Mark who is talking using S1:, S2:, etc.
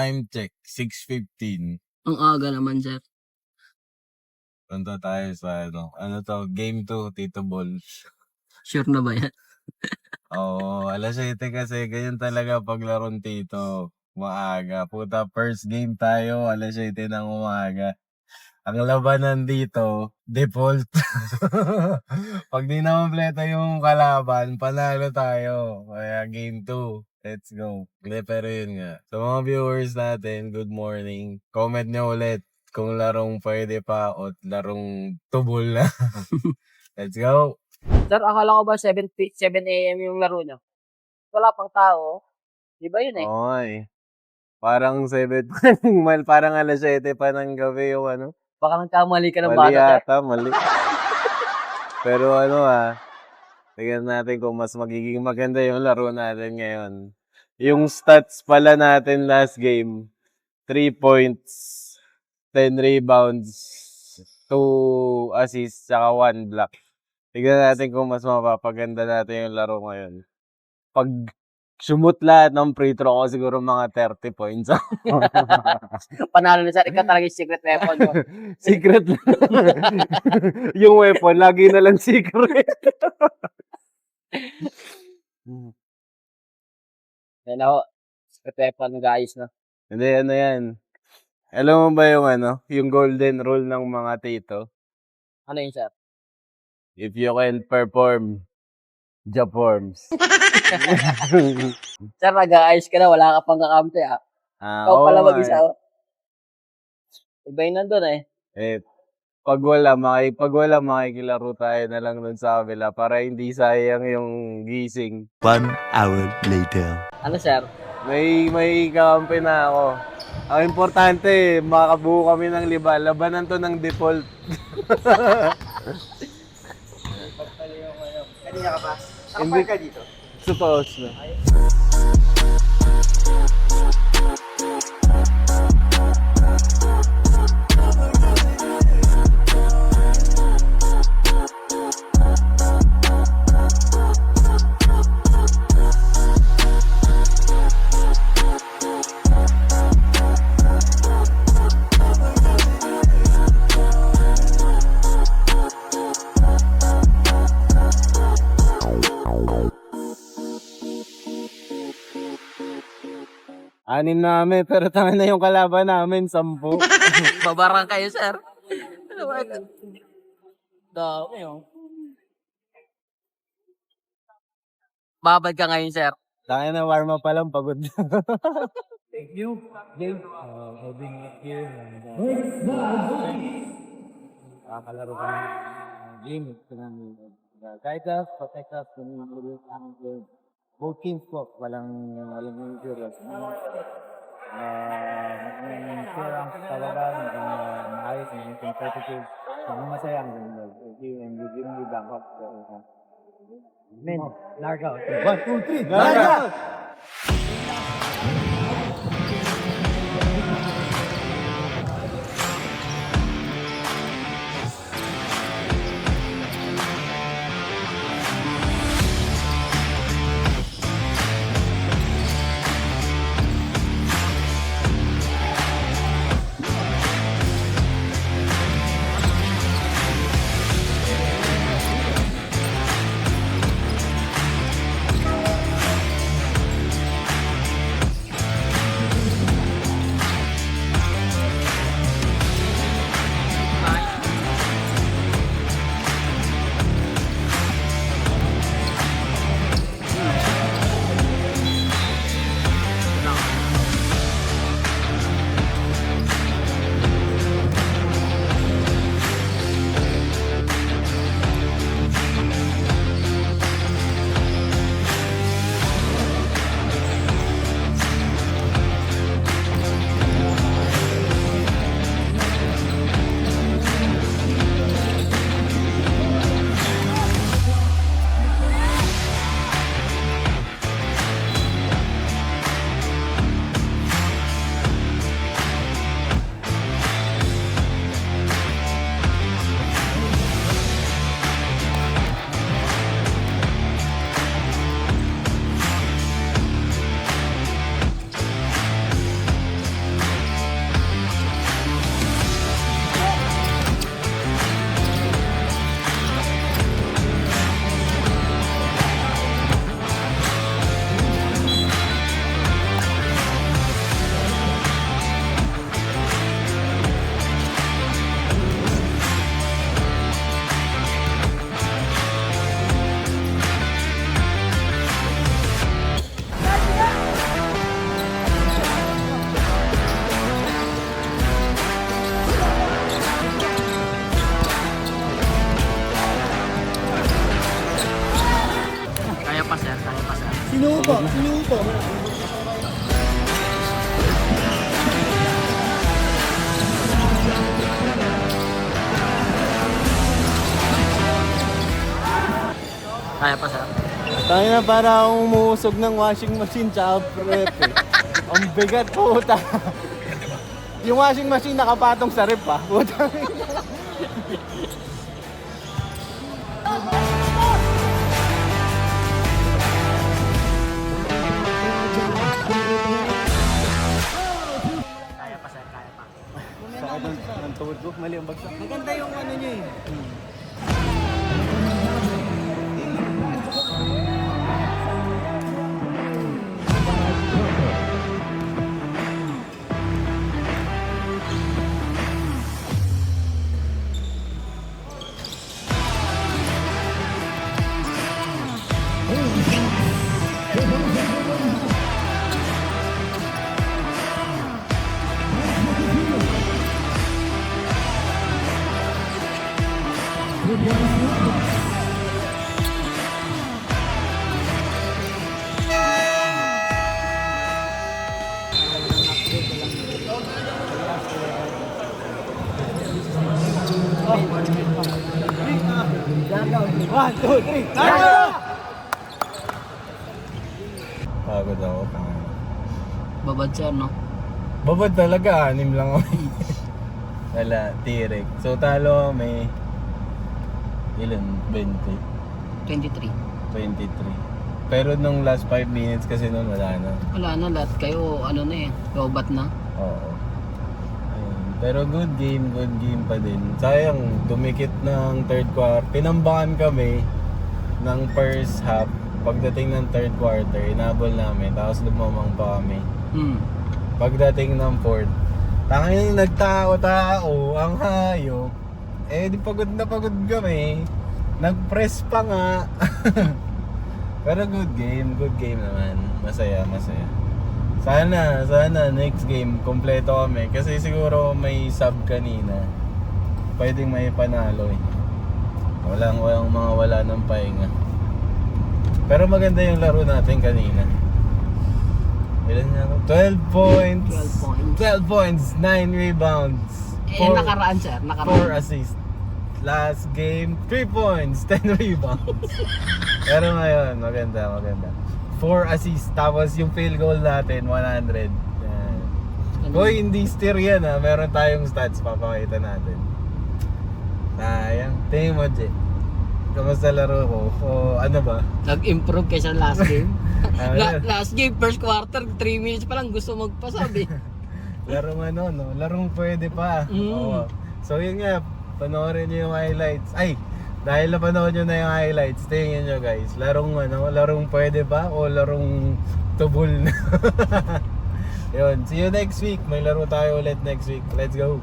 S1: Time check, 6:15.
S2: Ang aga naman, sir.
S1: Punta tayo sa ano to, game 2, Tito Balls.
S2: Sure na ba yan?
S1: Oo, 7:00 kasi ganyan talaga paglaron Tito. Maaga. Puta, first game tayo, 7:00 ng umaga. Ang labanan dito, default. Pag di na kompleto yung kalaban, panalo tayo. Kaya game 2. Let's go. Pero yun nga. Sa mga viewers natin, good morning. Comment nyo ulit kung larong pwede pa o larong tubol na. Let's go.
S3: Sir, akala ko ba 7 a.m. yung laro nyo? Wala pang tao. Di ba yun eh?
S1: Okay. Parang 7 parang 7 pa ng gabi yung ano.
S3: Baka nagkamali ka ng
S1: Mali
S3: bata, sir.
S1: yata, mali. Pero tingnan natin kung mas magiging maganda yung laro natin ngayon. Yung stats pala natin last game, 3 points, 10 rebounds, 2 assists, tsaka 1 block. Tignan natin kung mas mapapaganda natin yung laro ngayon. Pag sumut lahat ng free throw ko, siguro mga 30 points.
S3: Panalo na, sir. Ikaw talaga yung secret weapon nyo.
S1: Secret lang. Yung weapon, lagi na lang secret.
S3: Yan ako. Secret weapon, guys, no?
S1: Hindi, ano yan. Alam mo ba yung yung golden rule ng mga tito?
S3: Ano yun, sir?
S1: If you can perform, Jaforms.
S3: Sir, nag-aayos ka na. Wala ka pang kakampi, ah. Ikaw
S1: Oo
S3: pala
S1: nga
S3: mag-isa, oh. Iba yun nandun, eh.
S1: Pag wala, makikilaro tayo na lang dun sa kabila para hindi sayang yung gising.
S4: 1 hour later.
S3: Ano, sir?
S1: May kakampi na ako. Ang importante, makabuo kami ng labanan to ng default.
S3: Kanina ka pa?
S1: Hindi ka dito? Sa taas na. Anim namin, pero tanga na yung kalaban namin, 10.
S3: Babarang kayo, sir. Ano ba ito? Dami, oh. Babad ka ngayon, sir.
S1: Tanga na, warm up pa lang, pagod na.
S3: Thank you. Game.
S1: Holding it here. Nakakalaro ka ng game. Guide us, protect us, both teams po, walang injuries. Sure ang talagang maayos, competitive. Masaya ang ganda. And you give me back up. Men, larga. 1, 2, 3, larga!
S3: pa sir, kaya pa sir.
S5: Sinuko.
S3: Kaya pa sir.
S1: Tayo na para akong umuusog ng washing machine tsaka rep eh. Ang bigat puta. Yung washing machine nakapatong sa rep pa. Puta.
S3: Kaya pa sir, kaya pa.
S1: Sakit ng tuhod ko. Mali ang bagsak.
S5: Maganda yung ano niya eh. One, two, three.
S1: Pagod ako.
S2: Babad sir, no?
S1: Babad talaga. 6 lang ako. Wala. Tirek. So talo may ilan? 20.
S2: 23.
S1: 23. Pero nung last 5 minutes kasi nun wala na.
S2: Wala na, lahat kayo, ano na eh, lobat na.
S1: Oo. Ayun. Pero good game pa din. Sayang, dumikit ng third quarter. Pinambakan kami ng first half. Pagdating ng third quarter, inabol namin. Tapos lumamang pa kami. Pagdating ng fourth, tangin nagtao-tao, ang hayop. Eh, di pagod na pagod kami. Nag-press pa nga. Pero good game naman. Masaya. Sana next game kompleto kami kasi siguro may sub kanina. Pwedeng may panalo eh. Walang mga wala ng pahinga. Pero maganda yung laro natin kanina. Ilan na ako? 12 points. 12 points, 9 rebounds.
S2: Nakaraan sir,
S1: 4 assists. Last game, 3 points, 10 rebounds. Pero ngayon, maganda. 4 assists, tapos yung field goal natin, 100. Yan. Hoy, hindi steer yan ha. Meron tayong stats, papakita natin. Sayang. Tingin mo, Jay. Kamusta laro ko? O ano ba?
S2: Nag-improve kaysa last game.
S1: Last
S2: Last game, first quarter, 3 minutes pa lang gusto magpasabi.
S1: larong ano, no? Larong pwede pa. Oo. So yun nga, panoorin nyo yung highlights. Ay, dahil napanood nyo na yung highlights, tingin nyo guys, larong pwede pa o larong tubol na. Yun, see you next week. May laro tayo ulit next week. Let's go!